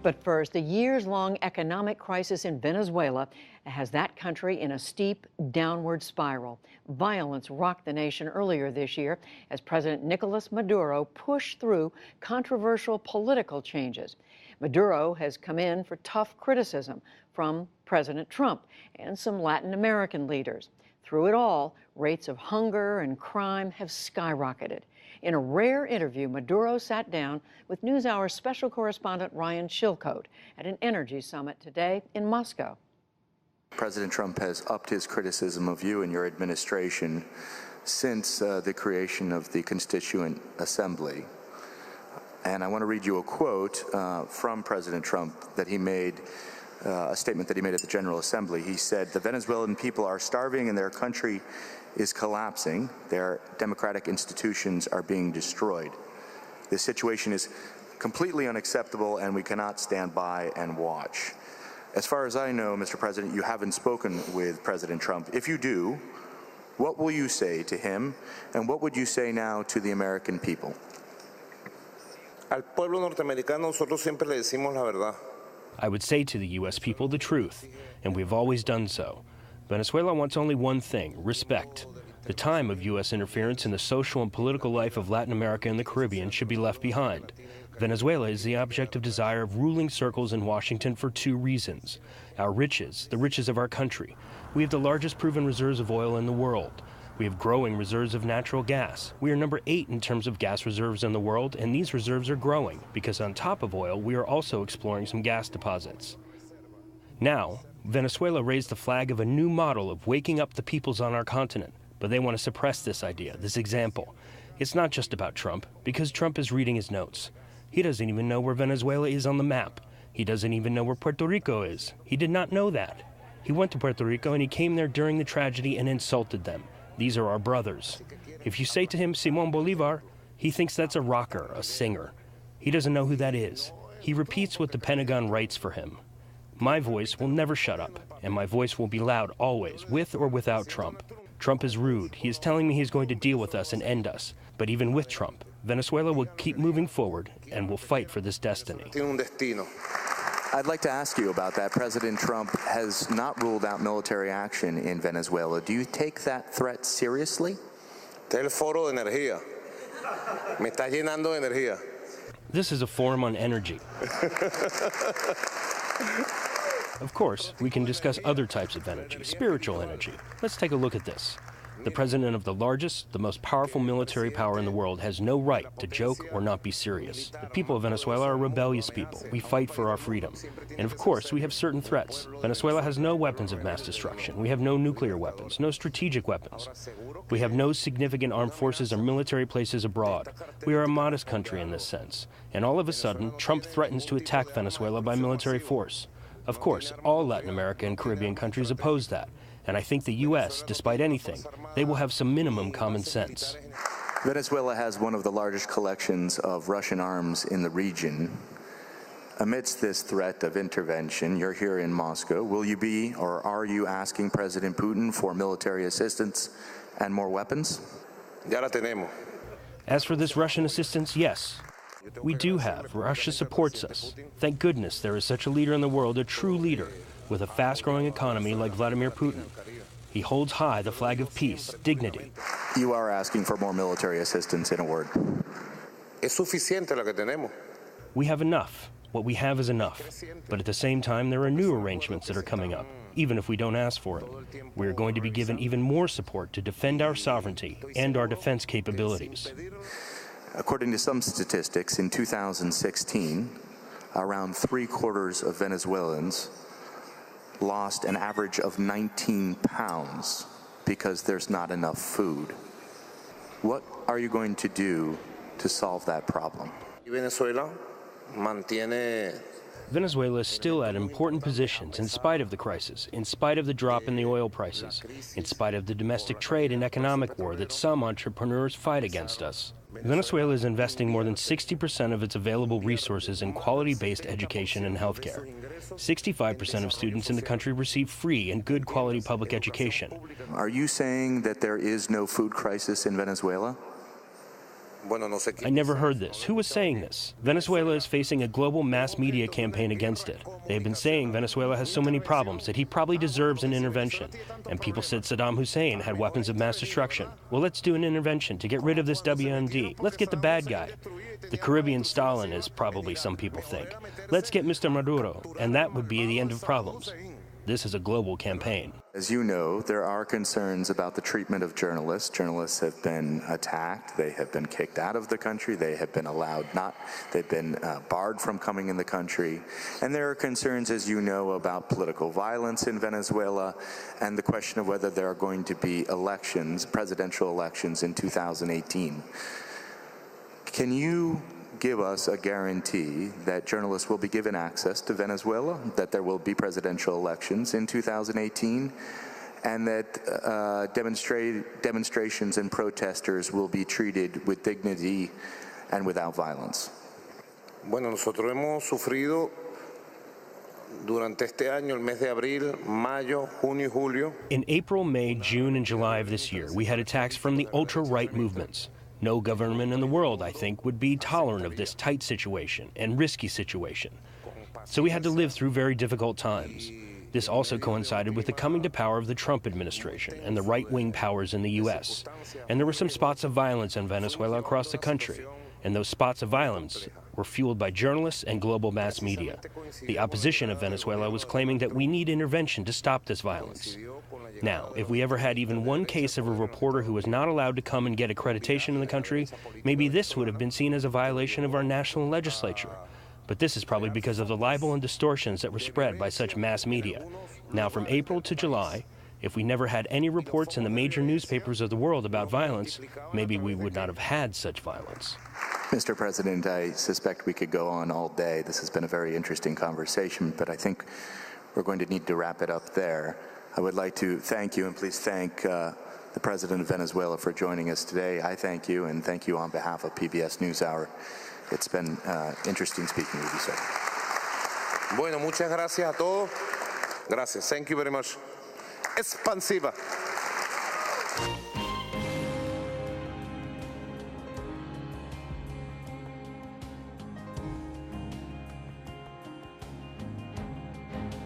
But first, a years-long economic crisis in Venezuela has that country in a steep downward spiral. Violence rocked the nation earlier this year as President Nicolas Maduro pushed through controversial political changes. Maduro has come in for tough criticism from President Trump and some Latin American leaders. Through it all, rates of hunger and crime have skyrocketed. In a rare interview, Maduro sat down with NewsHour's special correspondent Ryan Chilcote at an energy summit today in Moscow. President Trump has upped his criticism of you and your administration since the creation of the Constituent Assembly. And I want to read you a quote from President Trump that he made, a statement that he made at the General Assembly. He said, "The Venezuelan people are starving and their country is collapsing. Their democratic institutions are being destroyed. This situation is completely unacceptable and we cannot stand by and watch." As far as I know, Mr. President, you haven't spoken with President Trump. If you do, what will you say to him, and what would you say now to the American people? Al pueblo norteamericano nosotros siempre le decimos la verdad. I would say to the U.S. people the truth, and we've always done so. Venezuela wants only one thing: respect. The time of U.S. interference in the social and political life of Latin America and the Caribbean should be left behind. Venezuela is the object of desire of ruling circles in Washington for two reasons: our riches, the riches of our country. We have the largest proven reserves of oil in the world. We have growing reserves of natural gas. We are number 8 in terms of gas reserves in the world, and these reserves are growing because on top of oil, we are also exploring some gas deposits. Now, Venezuela raised the flag of a new model of waking up the peoples on our continent, but they want to suppress this idea, this example. It's not just about Trump, because Trump is reading his notes. He doesn't even know where Venezuela is on the map. He doesn't even know where Puerto Rico is. He did not know that. He went to Puerto Rico and he came there during the tragedy and insulted them. These are our brothers. If you say to him Simón Bolívar, he thinks that's a rocker, a singer. He doesn't know who that is. He repeats what the Pentagon writes for him. My voice will never shut up, and my voice will be loud always, with or without Trump. Trump is rude. He is telling me he's going to deal with us and end us. But even with Trump, Venezuela will keep moving forward and will fight for this destiny. I'd like to ask you about that. President Trump has not ruled out military action in Venezuela. Do you take that threat seriously? El foro de energía. Me está llenando de energía. This is a forum on energy. Of course, we can discuss other types of energy, spiritual energy. Let's take a look at this. The president of the largest, the most powerful military power in the world has no right to joke or not be serious. The people of Venezuela are rebellious people. We fight for our freedom. And of course, we have certain threats. Venezuela has no weapons of mass destruction. We have no nuclear weapons, no strategic weapons. We have no significant armed forces or military places abroad. We are a modest country in this sense. And all of a sudden, Trump threatens to attack Venezuela by military force. Of course, all Latin America and Caribbean countries oppose that. And I think the U.S., despite anything, they will have some minimum common sense. Venezuela has one of the largest collections of Russian arms in the region. Amidst this threat of intervention, you're here in Moscow. Will you be, or are you asking President Putin for military assistance and more weapons? Ya la tenemos. As for this Russian assistance, yes. We do have. Russia supports us. Thank goodness there is such a leader in the world, a true leader, with a fast-growing economy like Vladimir Putin. He holds high the flag of peace, dignity. You are asking for more military assistance, in a word. Es suficiente lo que tenemos. We have enough. What we have is enough. But at the same time, there are new arrangements that are coming up, even if we don't ask for it. We are going to be given even more support to defend our sovereignty and our defense capabilities. According to some statistics, in 2016, around 3/4 of Venezuelans lost an average of 19 pounds because there's not enough food. What are you going to do to solve that problem? Venezuela mantiene. Venezuela is still at important positions in spite of the crisis, in spite of the drop in the oil prices, in spite of the domestic trade and economic war that some entrepreneurs fight against us. Venezuela is investing more than 60% of its available resources in quality-based education and healthcare. 65% of students in the country receive free and good quality public education. Are you saying that there is no food crisis in Venezuela? Bueno, no sé I never heard this. Who was saying this? Venezuela is facing a global mass media campaign against it. They have been saying Venezuela has so many problems that he probably deserves an intervention. And people said Saddam Hussein had weapons of mass destruction. Well, let's do an intervention to get rid of this WMD. Let's get the bad guy. The Caribbean Stalin, as probably some people think. Let's get Mr. Maduro, and that would be the end of problems. This is a global campaign. As you know, there are concerns about the treatment of journalists. Journalists have been attacked. They have been kicked out of the country. They have been they've been barred from coming in the country. And there are concerns, as you know, about political violence in Venezuela and the question of whether there are going to be elections, presidential elections in 2018. Can you give us a guarantee that journalists will be given access to Venezuela, that there will be presidential elections in 2018, and that demonstrations and protesters will be treated with dignity and without violence? Bueno, nosotros hemos sufrido durante este año, el mes de abril, mayo, junio y julio. In April, May, June, and July of this year, we had attacks from the ultra-right movements. No government in the world, I think, would be tolerant of this tight situation and risky situation. So we had to live through very difficult times. This also coincided with the coming to power of the Trump administration and the right-wing powers in the U.S. And there were some spots of violence in Venezuela across the country. And those spots of violence were fueled by journalists and global mass media. The opposition of Venezuela was claiming that we need intervention to stop this violence. Now, if we ever had even one case of a reporter who was not allowed to come and get accreditation in the country, maybe this would have been seen as a violation of our national legislature. But this is probably because of the libel and distortions that were spread by such mass media. Now, from April to July, if we never had any reports in the major newspapers of the world about violence, maybe we would not have had such violence. Mr. President, I suspect we could go on all day. This has been a very interesting conversation, but I think we're going to need to wrap it up there. I would like to thank you, and please thank the President of Venezuela for joining us today. I thank you, and thank you on behalf of PBS NewsHour. It's been interesting speaking with you, sir. Bueno, muchas gracias a todos. Gracias. Thank you very much. Expansiva.